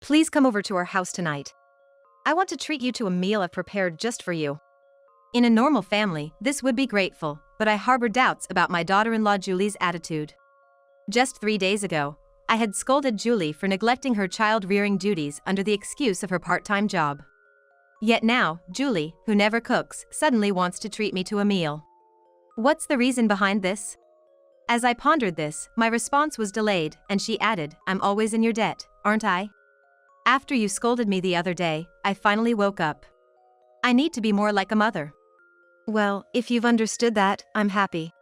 Please come over to our house tonight. I want to treat you to a meal I've prepared just for you. In a normal family, this would be grateful, but I harbor doubts about my daughter-in-law Julie's attitude. Just 3 days ago, I had scolded Julie for neglecting her child-rearing duties under the excuse of her part-time job. Yet now, Julie, who never cooks, suddenly wants to treat me to a meal. What's the reason behind this? As I pondered this, my response was delayed, and she added, "I'm always in your debt, aren't I? After you scolded me the other day, I finally woke up. I need to be more like a mother." Well, if you've understood that, I'm happy.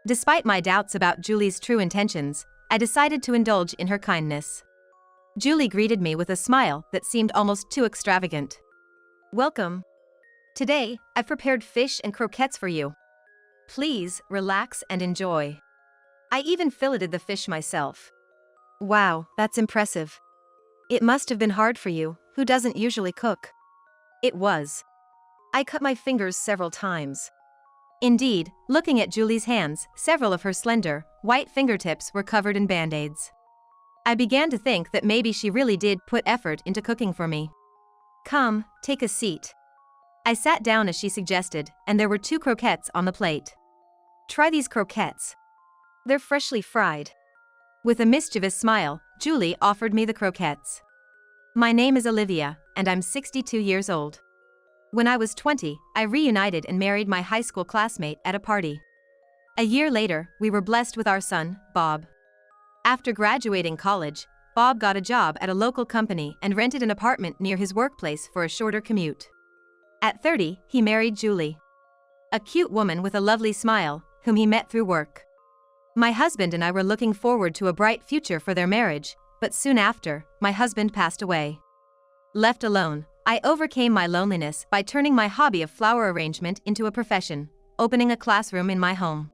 Despite my doubts about Julie's true intentions, I decided to indulge in her kindness. Julie greeted me with a smile that seemed almost too extravagant. "Welcome. Today, I've prepared fish and croquettes for you. Please, relax and enjoy. I even filleted the fish myself." Wow, that's impressive. It must have been hard for you, who doesn't usually cook. It was. I cut my fingers several times. Indeed, looking at Julie's hands, several of her slender, white fingertips were covered in band-aids. I began to think that maybe she really did put effort into cooking for me. "Come, take a seat." I sat down as she suggested, and there were 2 croquettes on the plate. "Try these croquettes. They're freshly fried." With a mischievous smile, Julie offered me the croquettes. "My name is Olivia, and I'm 62 years old. When I was 20, I reunited and married my high school classmate at a party. A year later, we were blessed with our son, Bob. After graduating college, Bob got a job at a local company and rented an apartment near his workplace for a shorter commute. At 30, he married Julie, a cute woman with a lovely smile, whom he met through work. My husband and I were looking forward to a bright future for their marriage, but soon after, my husband passed away. Left alone, I overcame my loneliness by turning my hobby of flower arrangement into a profession, opening a classroom in my home.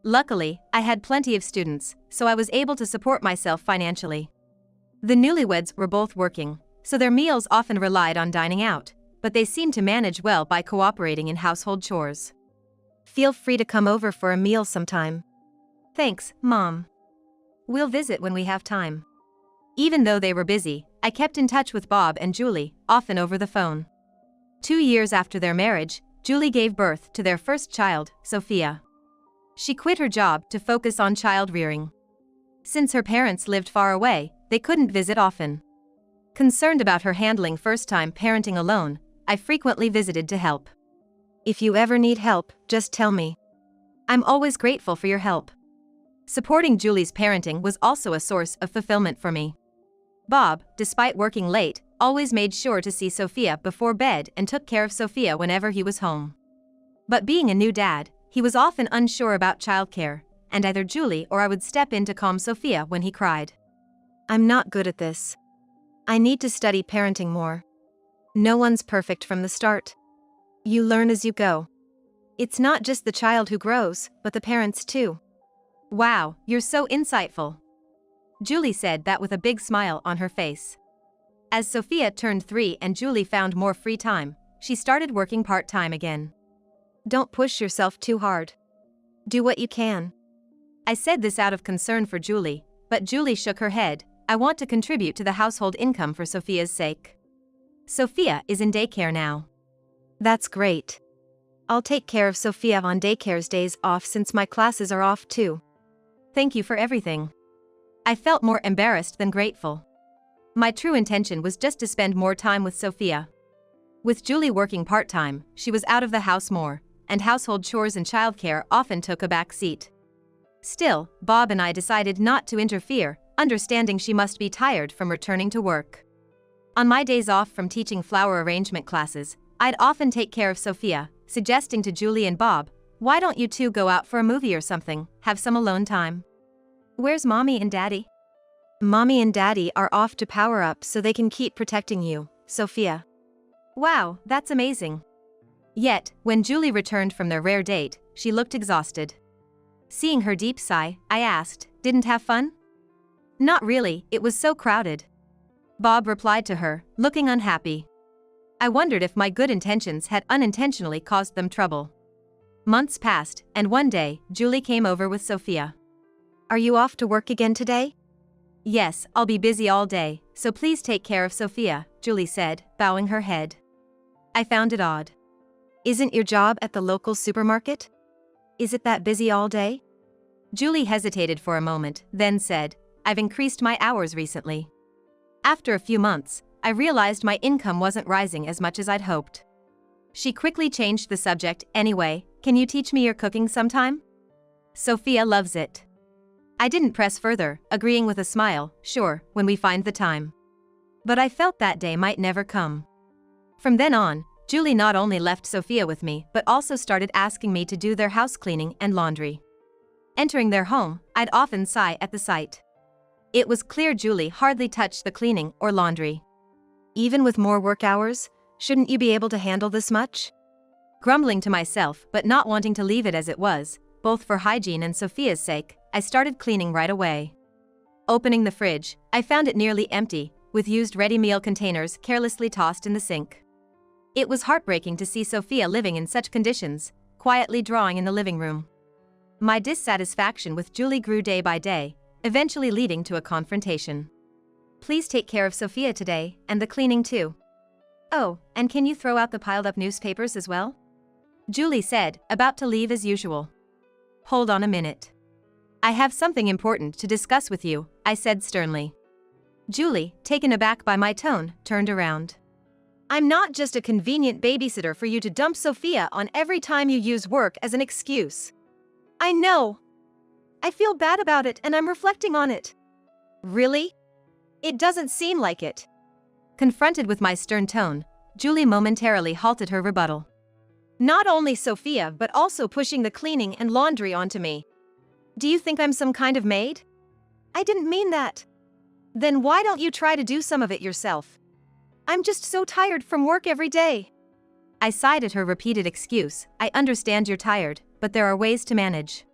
Luckily, I had plenty of students, so I was able to support myself financially. The newlyweds were both working, so their meals often relied on dining out, but they seemed to manage well by cooperating in household chores. "Feel free to come over for a meal sometime." "Thanks, Mom. We'll visit when we have time." Even though they were busy, I kept in touch with Bob and Julie, often over the phone. 2 years after their marriage, Julie gave birth to their first child, Sophia. She quit her job to focus on child rearing. Since her parents lived far away, they couldn't visit often. Concerned about her handling first-time parenting alone, I frequently visited to help. "If you ever need help, just tell me. I'm always grateful for your help." Supporting Julie's parenting was also a source of fulfillment for me. Bob, despite working late, always made sure to see Sophia before bed and took care of Sophia whenever he was home. But being a new dad, he was often unsure about childcare, and either Julie or I would step in to calm Sophia when he cried. "I'm not good at this. I need to study parenting more. No one's perfect from the start. You learn as you go. It's not just the child who grows, but the parents too." "Wow, you're so insightful." Julie said that with a big smile on her face. As Sophia turned 3 and Julie found more free time, she started working part-time again. "Don't push yourself too hard. Do what you can." I said this out of concern for Julie, but Julie shook her head. "I want to contribute to the household income for Sophia's sake." Sophia is in daycare now. "That's great. I'll take care of Sophia on daycare's days off since my classes are off too." "Thank you for everything." I felt more embarrassed than grateful. My true intention was just to spend more time with Sophia. With Julie working part-time, she was out of the house more, and household chores and childcare often took a back seat. Still, Bob and I decided not to interfere, understanding she must be tired from returning to work. On my days off from teaching flower arrangement classes, I'd often take care of Sophia, suggesting to Julie and Bob, "Why don't you two go out for a movie or something, have some alone time?" "Where's Mommy and Daddy?" "Mommy and Daddy are off to power up so they can keep protecting you, Sophia." "Wow, that's amazing." Yet, when Julie returned from their rare date, she looked exhausted. Seeing her deep sigh, I asked, "Didn't have fun?" "Not really, it was so crowded." Bob replied to her, looking unhappy. I wondered if my good intentions had unintentionally caused them trouble. Months passed, and one day, Julie came over with Sophia. "Are you off to work again today?" Yes, I'll be busy all day, so please take care of Sophia, Julie said, bowing her head. I found it odd. Isn't your job at the local supermarket? Is it that busy all day? Julie hesitated for a moment, then said, I've increased my hours recently. After a few months, I realized my income wasn't rising as much as I'd hoped. She quickly changed the subject. Anyway, can you teach me your cooking sometime? Sophia loves it. I didn't press further, agreeing with a smile, sure, when we find the time. But I felt that day might never come. From then on, Julie not only left Sophia with me but also started asking me to do their house cleaning and laundry. Entering their home, I'd often sigh at the sight. It was clear Julie hardly touched the cleaning or laundry. Even with more work hours, shouldn't you be able to handle this much? Grumbling to myself but not wanting to leave it as it was, both for hygiene and Sophia's sake, I started cleaning right away. Opening the fridge, I found it nearly empty, with used ready meal containers carelessly tossed in the sink. It was heartbreaking to see Sophia living in such conditions, quietly drawing in the living room. My dissatisfaction with Julie grew day by day, eventually leading to a confrontation. Please take care of Sophia today, and the cleaning too. Oh, and can you throw out the piled-up newspapers as well? Julie said, about to leave as usual. Hold on a minute. I have something important to discuss with you, I said sternly. Julie, taken aback by my tone, turned around. I'm not just a convenient babysitter for you to dump Sophia on every time you use work as an excuse. I know. I feel bad about it and I'm reflecting on it. Really? It doesn't seem like it. Confronted with my stern tone, Julie momentarily halted her rebuttal. Not only Sophia but also pushing the cleaning and laundry onto me. Do you think I'm some kind of maid? I didn't mean that. Then why don't you try to do some of it yourself? I'm just so tired from work every day. I sighed at her repeated excuse. I understand you're tired, but there are ways to manage.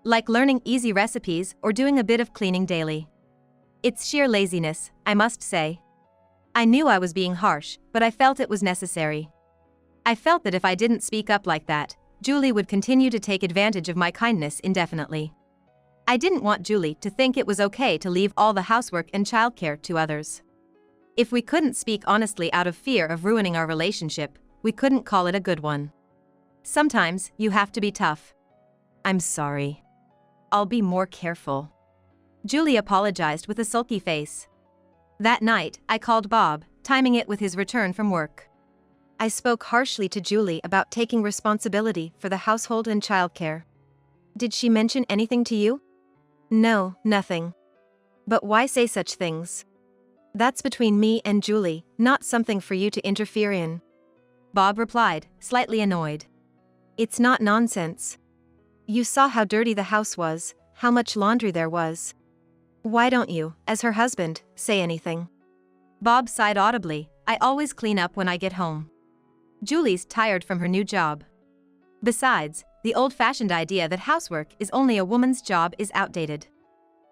Like learning easy recipes or doing a bit of cleaning daily. It's sheer laziness, I must say. I knew I was being harsh, but I felt it was necessary. I felt that if I didn't speak up like that, Julie would continue to take advantage of my kindness indefinitely. I didn't want Julie to think it was okay to leave all the housework and childcare to others. If we couldn't speak honestly out of fear of ruining our relationship, we couldn't call it a good one. Sometimes, you have to be tough. I'm sorry. I'll be more careful. Julie apologized with a sulky face. That night, I called Bob, timing it with his return from work. I spoke harshly to Julie about taking responsibility for the household and childcare. Did she mention anything to you? No, nothing. But why say such things? That's between me and Julie, not something for you to interfere in. Bob replied, slightly annoyed. It's not nonsense. You saw how dirty the house was, how much laundry there was. Why don't you, as her husband, say anything? Bob sighed audibly. I always clean up when I get home. Julie's tired from her new job. Besides, the old-fashioned idea that housework is only a woman's job is outdated.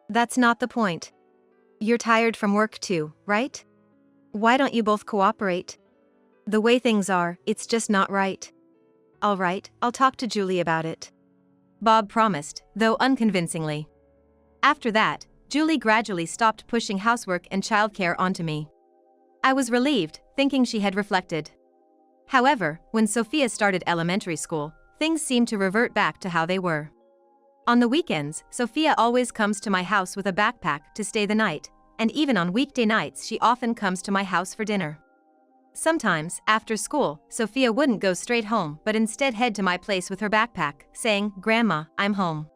That's not the point. You're tired from work too, right? Why don't you both cooperate? The way things are, it's just not right. All right, I'll talk to Julie about it. Bob promised, though unconvincingly. After that, Julie gradually stopped pushing housework and childcare onto me. I was relieved, thinking she had reflected. However, when Sophia started elementary school, things seemed to revert back to how they were. On the weekends, Sophia always comes to my house with a backpack to stay the night, and even on weekday nights she often comes to my house for dinner. Sometimes, after school, Sophia wouldn't go straight home but instead head to my place with her backpack, saying, "Grandma, I'm home."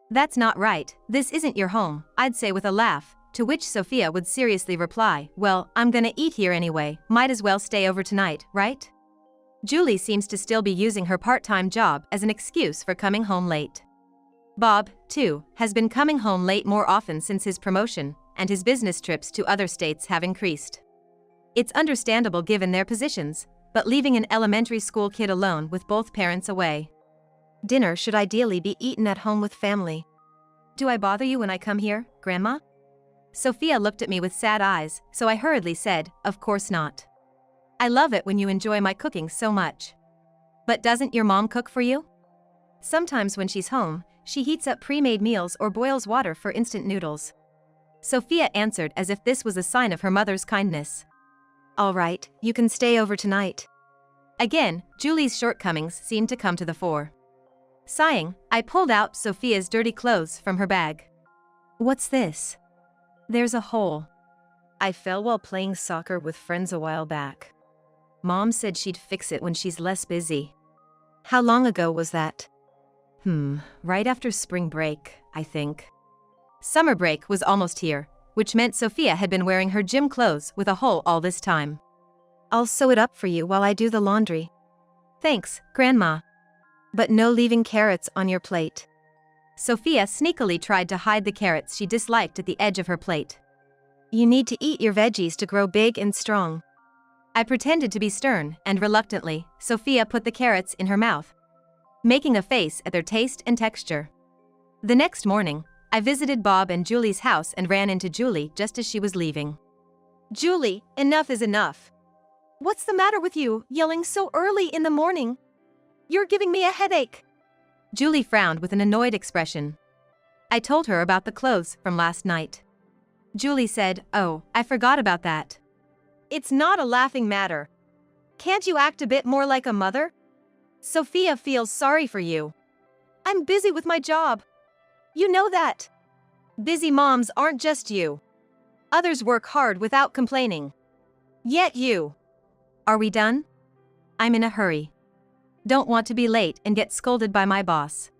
"That's not right, this isn't your home," I'd say with a laugh, to which Sophia would seriously reply, "Well, I'm gonna eat here anyway, might as well stay over tonight, right?" Julie seems to still be using her part-time job as an excuse for coming home late. Bob, too, has been coming home late more often since his promotion, and his business trips to other states have increased. It's understandable given their positions, but leaving an elementary school kid alone with both parents away. Dinner should ideally be eaten at home with family. Do I bother you when I come here, Grandma? Sophia looked at me with sad eyes, so I hurriedly said, "Of course not. I love it when you enjoy my cooking so much." "But doesn't your mom cook for you?" "Sometimes when she's home, she heats up pre-made meals or boils water for instant noodles." Sophia answered as if this was a sign of her mother's kindness. All right, you can stay over tonight. Again, Julie's shortcomings seemed to come to the fore. Sighing, I pulled out Sophia's dirty clothes from her bag. What's this? There's a hole. I fell while playing soccer with friends a while back. Mom said she'd fix it when she's less busy. How long ago was that? Right after spring break, I think. Summer break was almost here, which meant Sophia had been wearing her gym clothes with a hole all this time. I'll sew it up for you while I do the laundry. Thanks, Grandma. But no leaving carrots on your plate. Sophia sneakily tried to hide the carrots she disliked at the edge of her plate. You need to eat your veggies to grow big and strong. I pretended to be stern, and reluctantly, Sophia put the carrots in her mouth, making a face at their taste and texture. The next morning, I visited Bob and Julie's house and ran into Julie just as she was leaving. Julie, enough is enough. What's the matter with you, yelling so early in the morning? You're giving me a headache. Julie frowned with an annoyed expression. I told her about the clothes from last night. Julie said, "Oh, I forgot about that." It's not a laughing matter. Can't you act a bit more like a mother? Sophia feels sorry for you. I'm busy with my job. You know that. Busy moms aren't just you. Others work hard without complaining. Yet you. Are we done? I'm in a hurry. Don't want to be late and get scolded by my boss.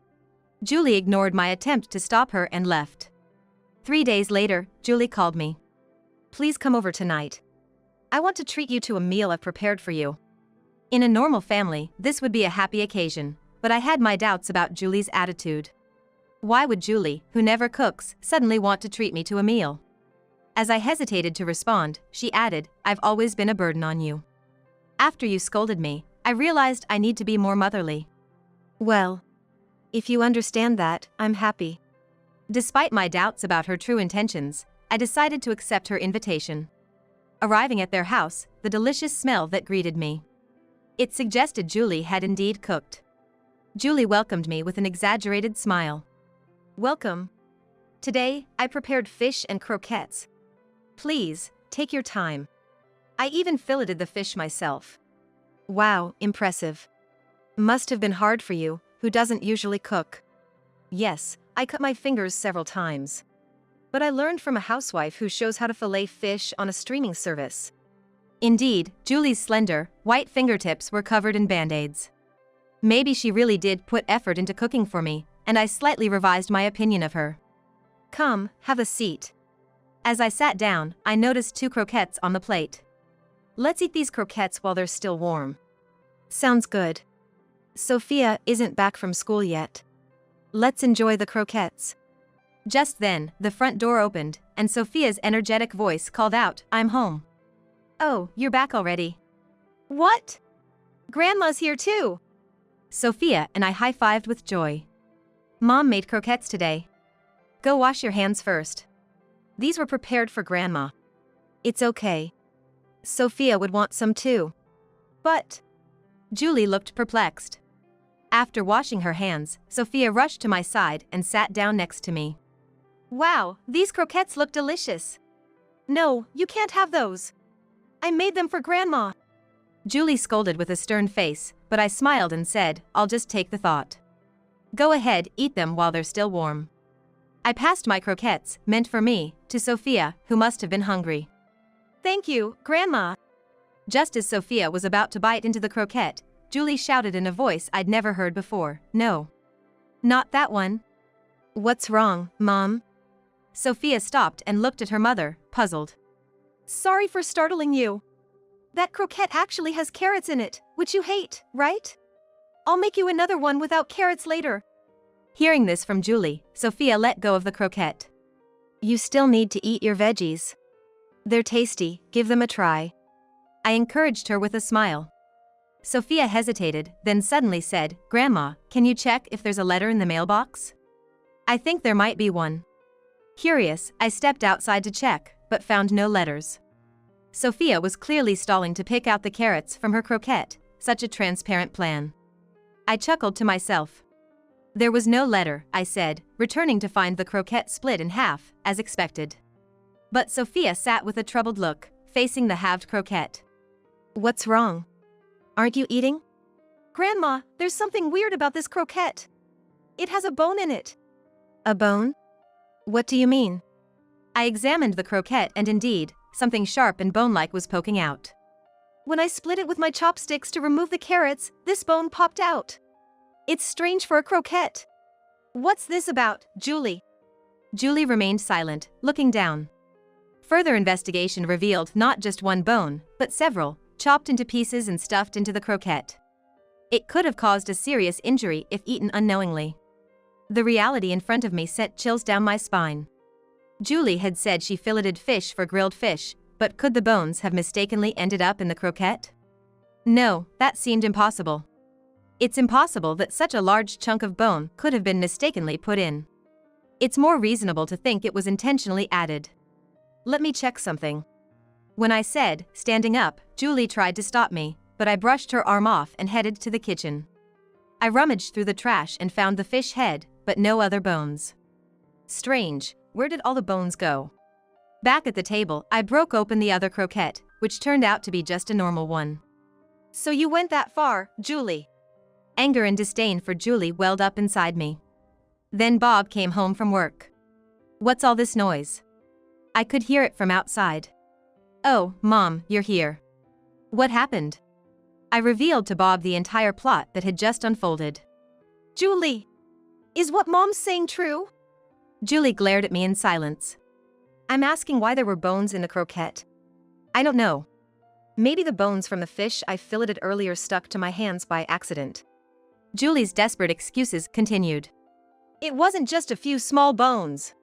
Julie ignored my attempt to stop her and left. 3 days later, Julie called me. Please come over tonight. I want to treat you to a meal I've prepared for you. In a normal family, this would be a happy occasion, but I had my doubts about Julie's attitude. Why would Julie, who never cooks, suddenly want to treat me to a meal? As I hesitated to respond, she added, I've always been a burden on you. After you scolded me, I realized I need to be more motherly. Well, if you understand that, I'm happy. Despite my doubts about her true intentions, I decided to accept her invitation. Arriving at their house, the delicious smell that greeted me. It suggested Julie had indeed cooked. Julie welcomed me with an exaggerated smile. Welcome. Today, I prepared fish and croquettes. Please, take your time. I even filleted the fish myself. Wow, impressive. Must have been hard for you, who doesn't usually cook. Yes, I cut my fingers several times. But I learned from a housewife who shows how to fillet fish on a streaming service. Indeed, Julie's slender, white fingertips were covered in band-aids. Maybe she really did put effort into cooking for me, and I slightly revised my opinion of her. Come, have a seat. As I sat down, I noticed 2 croquettes on the plate. Let's eat these croquettes while they're still warm. Sounds good. Sophia isn't back from school yet. Let's enjoy the croquettes. Just then, the front door opened, and Sophia's energetic voice called out, I'm home. Oh, you're back already. What? Grandma's here too. Sophia and I high-fived with joy. Mom made croquettes today. Go wash your hands first. These were prepared for Grandma. It's okay. Sophia would want some too. But... Julie looked perplexed. After washing her hands, Sophia rushed to my side and sat down next to me. Wow, these croquettes look delicious. No, you can't have those. I made them for Grandma. Julie scolded with a stern face, but I smiled and said, I'll just take the thought. Go ahead, eat them while they're still warm. I passed my croquettes, meant for me, to Sophia, who must have been hungry. Thank you, Grandma. Just as Sophia was about to bite into the croquette, Julie shouted in a voice I'd never heard before, No. Not that one. What's wrong, Mom? Sophia stopped and looked at her mother, puzzled. Sorry for startling you. That croquette actually has carrots in it, which you hate, right? I'll make you another one without carrots later. Hearing this from Julie, Sophia let go of the croquette. You still need to eat your veggies. They're tasty, give them a try. I encouraged her with a smile. Sophia hesitated, then suddenly said, Grandma, can you check if there's a letter in the mailbox? I think there might be one. Curious, I stepped outside to check, but found no letters. Sophia was clearly stalling to pick out the carrots from her croquette, such a transparent plan. I chuckled to myself. There was no letter, I said, returning to find the croquette split in half, as expected. But Sophia sat with a troubled look, facing the halved croquette. What's wrong? Aren't you eating? Grandma, there's something weird about this croquette. It has a bone in it. A bone? What do you mean? I examined the croquette and indeed, something sharp and bone-like was poking out. When I split it with my chopsticks to remove the carrots, this bone popped out. It's strange for a croquette. What's this about, Julie? Julie remained silent, looking down. Further investigation revealed not just one bone, but several, chopped into pieces and stuffed into the croquette. It could have caused a serious injury if eaten unknowingly. The reality in front of me sent chills down my spine. Julie had said she filleted fish for grilled fish, but could the bones have mistakenly ended up in the croquette? No, that seemed impossible. It's impossible that such a large chunk of bone could have been mistakenly put in. It's more reasonable to think it was intentionally added. Let me check something. When I said, standing up, Julie tried to stop me, but I brushed her arm off and headed to the kitchen. I rummaged through the trash and found the fish head, but no other bones. Strange, where did all the bones go? Back at the table, I broke open the other croquette, which turned out to be just a normal one. So you went that far, Julie? Anger and disdain for Julie welled up inside me. Then Bob came home from work. What's all this noise? I could hear it from outside. Oh, Mom, you're here. What happened? I revealed to Bob the entire plot that had just unfolded. Julie, is what Mom's saying true? Julie glared at me in silence. I'm asking why there were bones in the croquette. I don't know. Maybe the bones from the fish I filleted earlier stuck to my hands by accident. Julie's desperate excuses continued. It wasn't just a few small bones.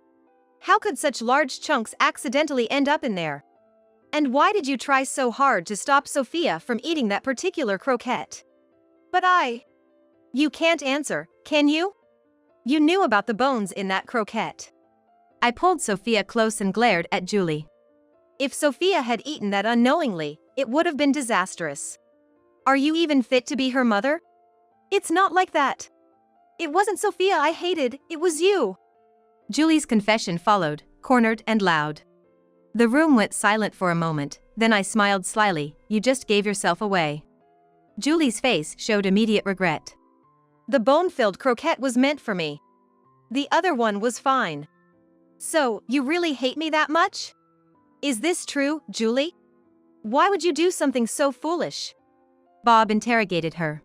How could such large chunks accidentally end up in there? And why did you try so hard to stop Sophia from eating that particular croquette? But You can't answer, can you? You knew about the bones in that croquette. I pulled Sophia close and glared at Julie. If Sophia had eaten that unknowingly, it would have been disastrous. Are you even fit to be her mother? It's not like that. It wasn't Sophia I hated, it was you. Julie's confession followed, cornered and loud. The room went silent for a moment, then I smiled slyly. You just gave yourself away. Julie's face showed immediate regret. The bone-filled croquette was meant for me. The other one was fine. So, you really hate me that much? Is this true, Julie? Why would you do something so foolish? Bob interrogated her.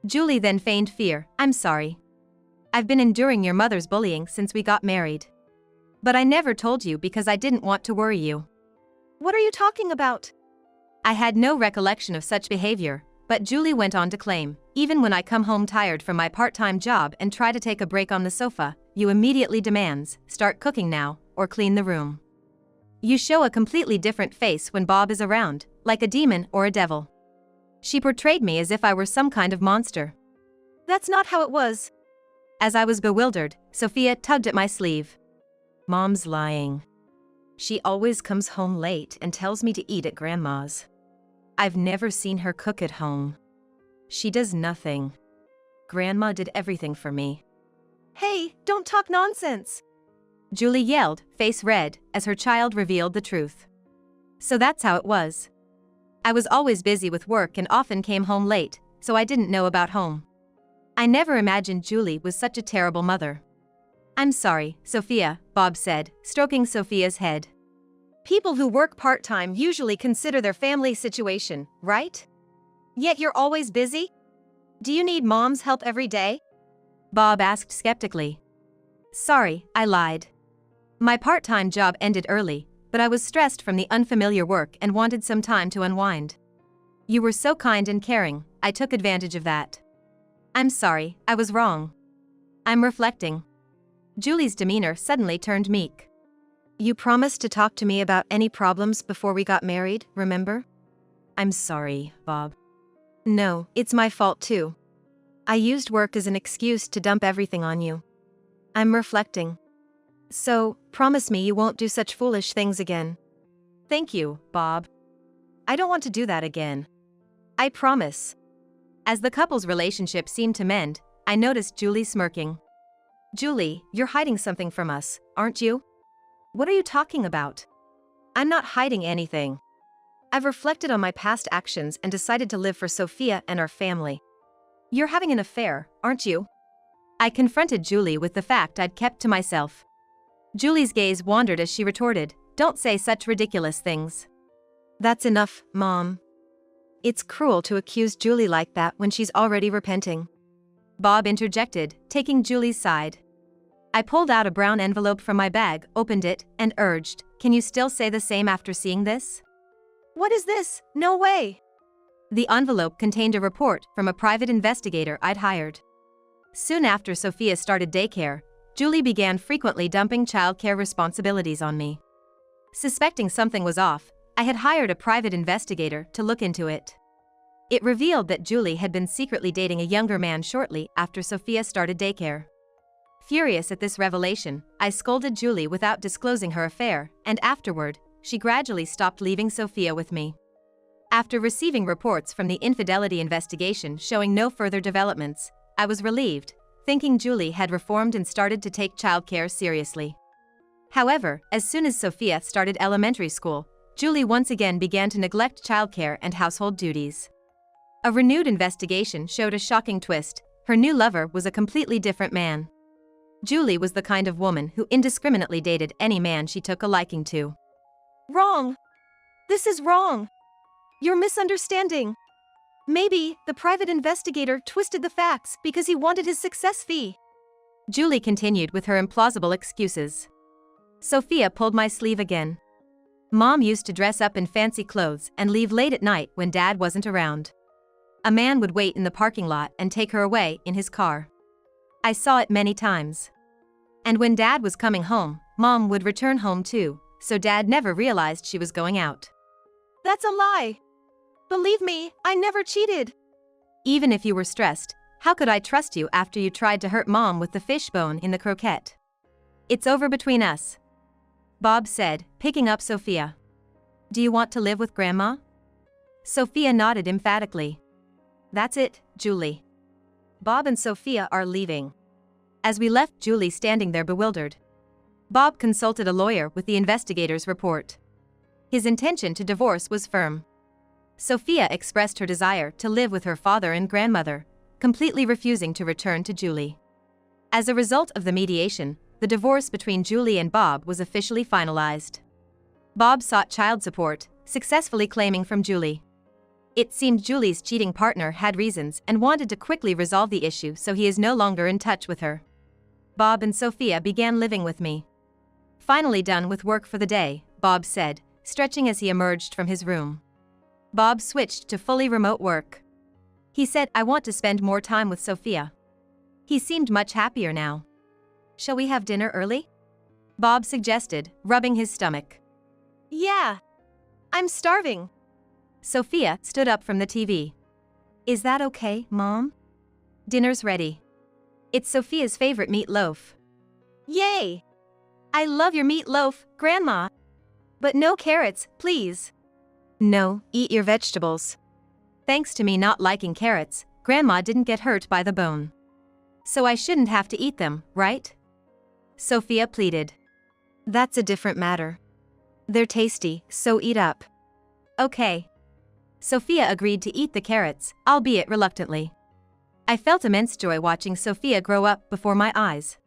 Julie then feigned fear. I'm sorry. I've been enduring your mother's bullying since we got married. But I never told you because I didn't want to worry you. What are you talking about? I had no recollection of such behavior, but Julie went on to claim, even when I come home tired from my part-time job and try to take a break on the sofa, you immediately demands, start cooking now, or clean the room. You show a completely different face when Bob is around, like a demon or a devil. She portrayed me as if I were some kind of monster. That's not how it was. As I was bewildered, Sophia tugged at my sleeve. Mom's lying. She always comes home late and tells me to eat at Grandma's. I've never seen her cook at home. She does nothing. Grandma did everything for me. Hey, don't talk nonsense. Julie yelled, face red, as her child revealed the truth. So that's how it was. I was always busy with work and often came home late, so I didn't know about home. I never imagined Julie was such a terrible mother. I'm sorry, Sophia, Bob said, stroking Sophia's head. People who work part-time usually consider their family situation, right? Yet you're always busy? Do you need Mom's help every day? Bob asked skeptically. Sorry, I lied. My part-time job ended early, but I was stressed from the unfamiliar work and wanted some time to unwind. You were so kind and caring, I took advantage of that. I'm sorry, I was wrong. I'm reflecting. Julie's demeanor suddenly turned meek. You promised to talk to me about any problems before we got married, remember? I'm sorry, Bob. No, it's my fault too. I used work as an excuse to dump everything on you. I'm reflecting. So, promise me you won't do such foolish things again. Thank you, Bob. I don't want to do that again. I promise. As the couple's relationship seemed to mend, I noticed Julie smirking. Julie, you're hiding something from us, aren't you? What are you talking about? I'm not hiding anything. I've reflected on my past actions and decided to live for Sophia and our family. You're having an affair, aren't you? I confronted Julie with the fact I'd kept to myself. Julie's gaze wandered as she retorted, "Don't say such ridiculous things." That's enough, Mom. It's cruel to accuse Julie like that when she's already repenting. Bob interjected, taking Julie's side. I pulled out a brown envelope from my bag, opened it, and urged, "Can you still say the same after seeing this?" What is this? No way. The envelope contained a report from a private investigator I'd hired. Soon after Sophia started daycare, Julie began frequently dumping childcare responsibilities on me. Suspecting something was off, I had hired a private investigator to look into it. It revealed that Julie had been secretly dating a younger man shortly after Sophia started daycare. Furious at this revelation, I scolded Julie without disclosing her affair, and afterward, she gradually stopped leaving Sophia with me. After receiving reports from the infidelity investigation showing no further developments, I was relieved, thinking Julie had reformed and started to take childcare seriously. However, as soon as Sophia started elementary school, Julie once again began to neglect childcare and household duties. A renewed investigation showed a shocking twist. Her new lover was a completely different man. Julie was the kind of woman who indiscriminately dated any man she took a liking to. Wrong. This is wrong. You're misunderstanding. Maybe the private investigator twisted the facts because he wanted his success fee. Julie continued with her implausible excuses. Sophia pulled my sleeve again. Mom used to dress up in fancy clothes and leave late at night when Dad wasn't around. A man would wait in the parking lot and take her away in his car. I saw it many times. And when Dad was coming home, Mom would return home too, so Dad never realized she was going out. That's a lie. Believe me, I never cheated. Even if you were stressed, how could I trust you after you tried to hurt Mom with the fishbone in the croquette? It's over between us, Bob said, picking up Sophia. Do you want to live with Grandma? Sophia nodded emphatically. That's it, Julie. Bob and Sophia are leaving. As we left Julie standing there bewildered, Bob consulted a lawyer with the investigator's report. His intention to divorce was firm. Sophia expressed her desire to live with her father and grandmother, completely refusing to return to Julie. As a result of the mediation, the divorce between Julie and Bob was officially finalized. Bob sought child support, successfully claiming from Julie. It seemed Julie's cheating partner had reasons and wanted to quickly resolve the issue, so he is no longer in touch with her. Bob and Sophia began living with me. Finally done with work for the day, Bob said, stretching as he emerged from his room. Bob switched to fully remote work. He said, "I want to spend more time with Sophia." He seemed much happier now. "Shall we have dinner early?" Bob suggested, rubbing his stomach. Yeah. I'm starving. Sophia stood up from the TV. "Is that okay, Mom? Dinner's ready. It's Sophia's favorite meatloaf." Yay! I love your meatloaf, Grandma. But no carrots, please. No, eat your vegetables. Thanks to me not liking carrots, Grandma didn't get hurt by the bone. So I shouldn't have to eat them, right? Sophia pleaded. That's a different matter. They're tasty, so eat up. Okay. Sophia agreed to eat the carrots, albeit reluctantly. I felt immense joy watching Sophia grow up before my eyes.